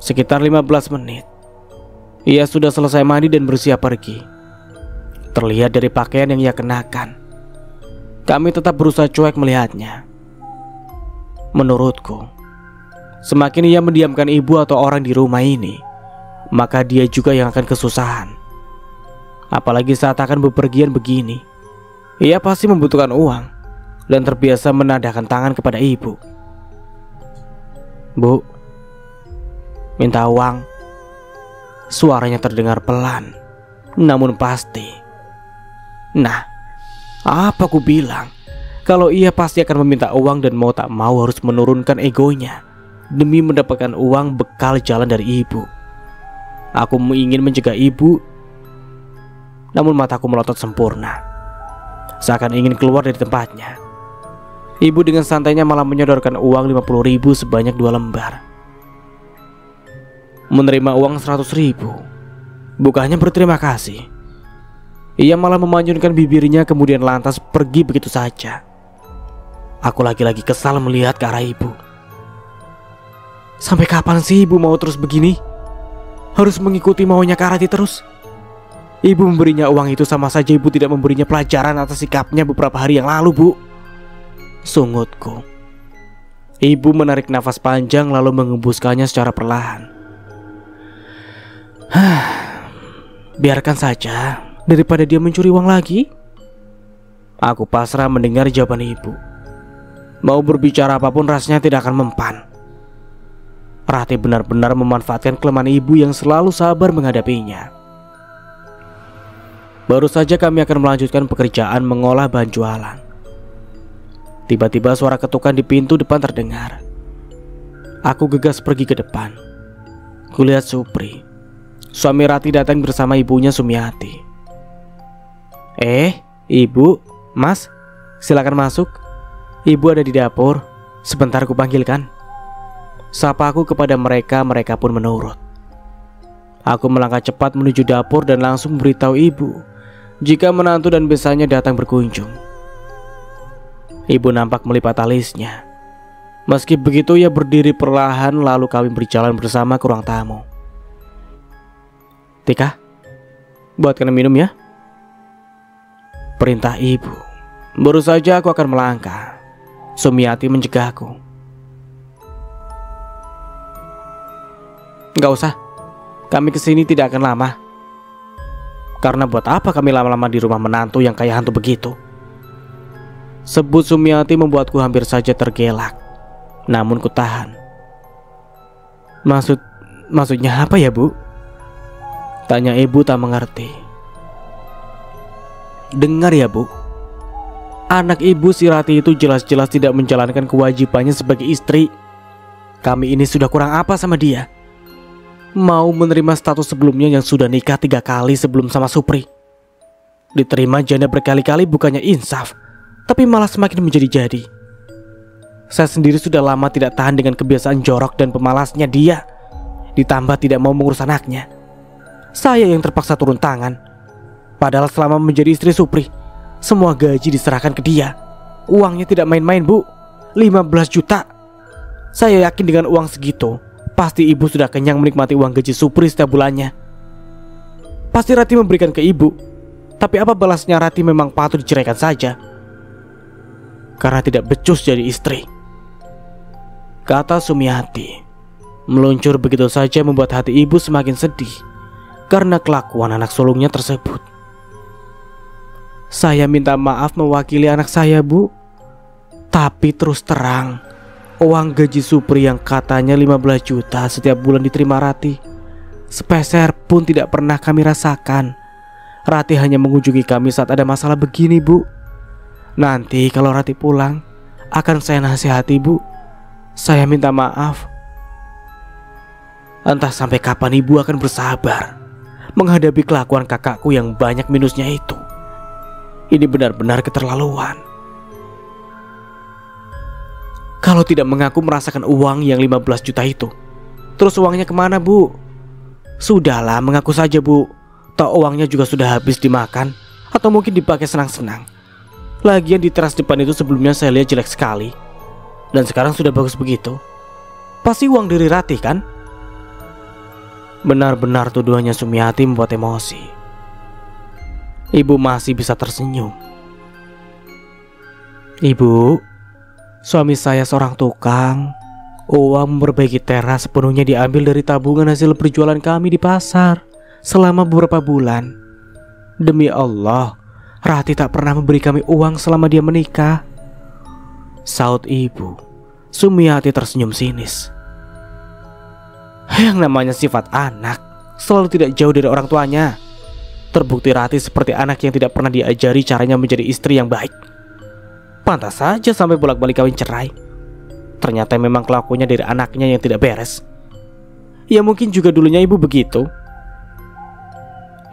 Sekitar 15 menit ia sudah selesai mandi dan bersiap pergi. Terlihat dari pakaian yang ia kenakan. Kami tetap berusaha cuek melihatnya. Menurutku, semakin ia mendiamkan ibu atau orang di rumah ini, maka dia juga yang akan kesusahan. Apalagi saat akan bepergian begini. Ia pasti membutuhkan uang dan terbiasa menadahkan tangan kepada ibu. Bu, minta uang. Suaranya terdengar pelan, namun pasti. Nah, apa ku bilang? Kalau ia pasti akan meminta uang dan mau tak mau harus menurunkan egonya demi mendapatkan uang bekal jalan dari ibu. Aku ingin mencegah ibu, namun mataku melotot sempurna, seakan ingin keluar dari tempatnya. Ibu dengan santainya malah menyodorkan uang 50.000 sebanyak 2 lembar. Menerima uang 100.000, bukannya berterima kasih, ia malah memanjunkan bibirnya kemudian lantas pergi begitu saja. Aku lagi-lagi kesal melihat ke arah ibu. Sampai kapan sih ibu mau terus begini? Harus mengikuti maunya Kak Rati terus? Ibu memberinya uang itu sama saja ibu tidak memberinya pelajaran atas sikapnya beberapa hari yang lalu, Bu. Sungutku. Ibu menarik nafas panjang lalu mengembuskannya secara perlahan. Biarkan saja, daripada dia mencuri uang lagi. Aku pasrah mendengar jawaban ibu. Mau berbicara apapun rasanya tidak akan mempan. Rati benar-benar memanfaatkan kelemahan ibu yang selalu sabar menghadapinya. Baru saja kami akan melanjutkan pekerjaan mengolah bahan jualan. Tiba-tiba suara ketukan di pintu depan terdengar. Aku gegas pergi ke depan. Kulihat Supri, suami Rati, datang bersama ibunya Sumiati. Ibu, Mas, silakan masuk. Ibu ada di dapur, sebentar ku panggilkan. Sapa aku kepada mereka, mereka pun menurut. Aku melangkah cepat menuju dapur dan langsung memberitahu ibu jika menantu dan besannya datang berkunjung. Ibu nampak melipat alisnya. Meski begitu ia berdiri perlahan lalu kami berjalan bersama ke ruang tamu. Tika, buatkan minum ya. Perintah ibu. Baru saja aku akan melangkah, Sumiati mencegahku. Gak usah, kami kesini tidak akan lama. Karena buat apa kami lama-lama di rumah menantu yang kayak hantu begitu? Sebut Sumiati membuatku hampir saja tergelak. Namun ku tahan. Maksudnya apa ya, Bu? Tanya ibu tak mengerti. Dengar ya, Bu. Anak ibu si Rati itu jelas-jelas tidak menjalankan kewajibannya sebagai istri. Kami ini sudah kurang apa sama dia? Mau menerima status sebelumnya yang sudah nikah 3 kali sebelum sama Supri. Diterima janda berkali-kali bukannya insaf, tapi malah semakin menjadi-jadi. Saya sendiri sudah lama tidak tahan dengan kebiasaan jorok dan pemalasnya dia. Ditambah tidak mau mengurus anaknya. Saya yang terpaksa turun tangan. Padahal selama menjadi istri Supri, semua gaji diserahkan ke dia. Uangnya tidak main-main, Bu. 15 juta. Saya yakin dengan uang segitu, pasti ibu sudah kenyang menikmati uang gaji Supri setiap bulannya. Pasti Rati memberikan ke ibu. Tapi apa balasnya Rati memang patut diceraikan saja, karena tidak becus jadi istri, kata Sumiati. Meluncur begitu saja membuat hati ibu semakin sedih karena kelakuan anak sulungnya tersebut. Saya minta maaf mewakili anak saya, Bu. Tapi terus terang, uang gaji Supri yang katanya 15 juta setiap bulan diterima Rati, sepeser pun tidak pernah kami rasakan. Rati hanya mengunjungi kami saat ada masalah begini, Bu. Nanti kalau Rati pulang, akan saya nasihati, Bu. Saya minta maaf. Entah sampai kapan ibu akan bersabar menghadapi kelakuan kakakku yang banyak minusnya itu. Ini benar-benar keterlaluan. Kalau tidak mengaku merasakan uang yang 15 juta itu, terus uangnya kemana, Bu? Sudahlah, mengaku saja, Bu. Toh uangnya juga sudah habis dimakan, atau mungkin dipakai senang-senang. Lagian di teras depan itu sebelumnya saya lihat jelek sekali, dan sekarang sudah bagus begitu. Pasti uang dari Rati, kan? Benar-benar tuduhannya Sumiati membuat emosi. Ibu masih bisa tersenyum. Ibu, suami saya seorang tukang. Uang memperbaiki teras sepenuhnya diambil dari tabungan hasil berjualan kami di pasar selama beberapa bulan. Demi Allah, Rati tak pernah memberi kami uang selama dia menikah, saut ibu. Sumiati tersenyum sinis. Yang namanya sifat anak selalu tidak jauh dari orang tuanya. Terbukti Rati seperti anak yang tidak pernah diajari caranya menjadi istri yang baik. Pantas saja sampai bolak-balik kawin cerai. Ternyata memang kelakuannya dari anaknya yang tidak beres. Ya mungkin juga dulunya ibu begitu.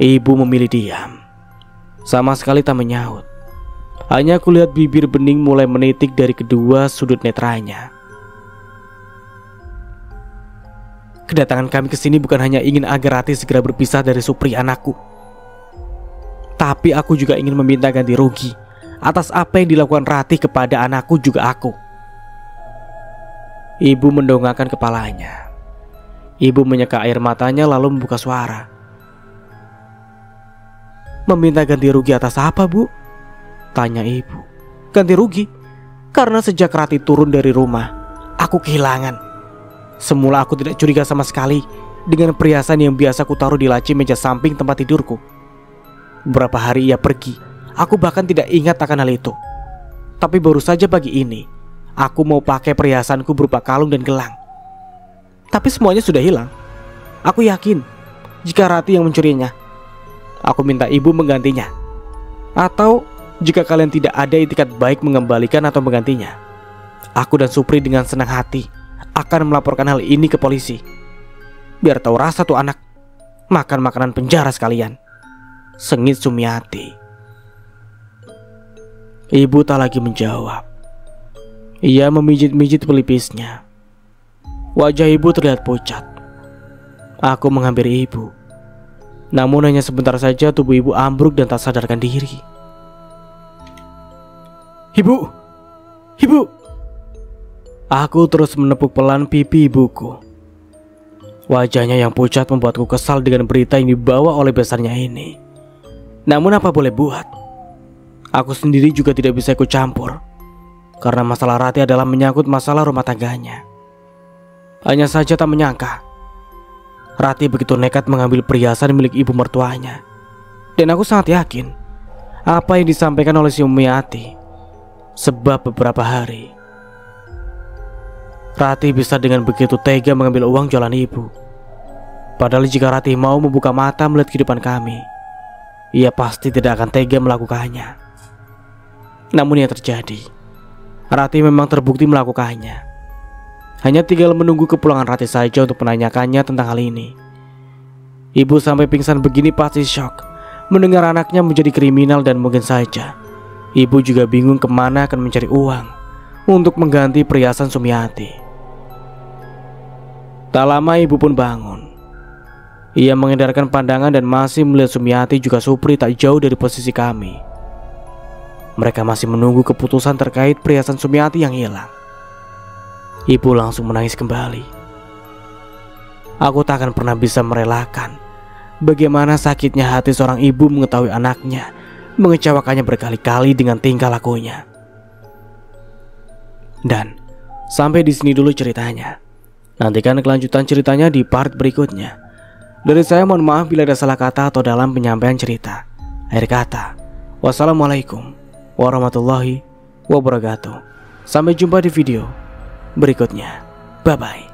Ibu memilih diam, sama sekali tak menyaut. Hanya kulihat bibir bening mulai menitik dari kedua sudut netranya. Kedatangan kami ke sini bukan hanya ingin agar Rati segera berpisah dari Supri anakku, tapi aku juga ingin meminta ganti rugi atas apa yang dilakukan Rati kepada anakku juga aku. Ibu mendongakkan kepalanya. Ibu menyeka air matanya lalu membuka suara. Meminta ganti rugi atas apa, Bu? Tanya ibu. Ganti rugi? Karena sejak Rati turun dari rumah, aku kehilangan. Semula aku tidak curiga sama sekali dengan perhiasan yang biasa ku taruh di laci meja samping tempat tidurku. Beberapa hari ia pergi, aku bahkan tidak ingat akan hal itu. Tapi baru saja pagi ini, aku mau pakai perhiasanku berupa kalung dan gelang. Tapi semuanya sudah hilang. Aku yakin jika Rati yang mencurinya. Aku minta ibu menggantinya. Atau jika kalian tidak ada itikat baik mengembalikan atau menggantinya, aku dan Supri dengan senang hati akan melaporkan hal ini ke polisi. Biar tahu rasa tuh anak makan makanan penjara sekalian, sengit Sumiati. Ibu tak lagi menjawab. Ia memijit-mijit pelipisnya. Wajah ibu terlihat pucat. Aku menghampiri ibu. Namun hanya sebentar saja tubuh ibu ambruk dan tak sadarkan diri. Ibu, ibu. Aku terus menepuk pelan pipi ibuku. Wajahnya yang pucat membuatku kesal dengan berita yang dibawa oleh besarnya ini. Namun apa boleh buat, aku sendiri juga tidak bisa ikut campur, karena masalah Rati adalah menyangkut masalah rumah tangganya. Hanya saja tak menyangka Rati begitu nekat mengambil perhiasan milik ibu mertuanya. Dan aku sangat yakin apa yang disampaikan oleh Sumiati. Sebab beberapa hari Rati bisa dengan begitu tega mengambil uang jualan ibu. Padahal jika Rati mau membuka mata melihat kehidupan kami, ia pasti tidak akan tega melakukannya. Namun yang terjadi, Rati memang terbukti melakukannya. Hanya tinggal menunggu kepulangan Rati saja untuk menanyakannya tentang hal ini. Ibu sampai pingsan begini pasti shock mendengar anaknya menjadi kriminal, dan mungkin saja ibu juga bingung kemana akan mencari uang untuk mengganti perhiasan Sumiati. Tak lama ibu pun bangun. Ia mengedarkan pandangan dan masih melihat Sumiati juga Supri tak jauh dari posisi kami. Mereka masih menunggu keputusan terkait perhiasan Sumiati yang hilang. Ibu langsung menangis kembali. Aku tak akan pernah bisa merelakan bagaimana sakitnya hati seorang ibu mengetahui anaknya mengecewakannya berkali-kali dengan tingkah lakunya. Dan sampai di sini dulu ceritanya. Nantikan kelanjutan ceritanya di part berikutnya. Dari saya mohon maaf bila ada salah kata atau dalam penyampaian cerita. Akhir kata, wassalamualaikum warahmatullahi wabarakatuh. Sampai jumpa di video berikutnya. Bye bye.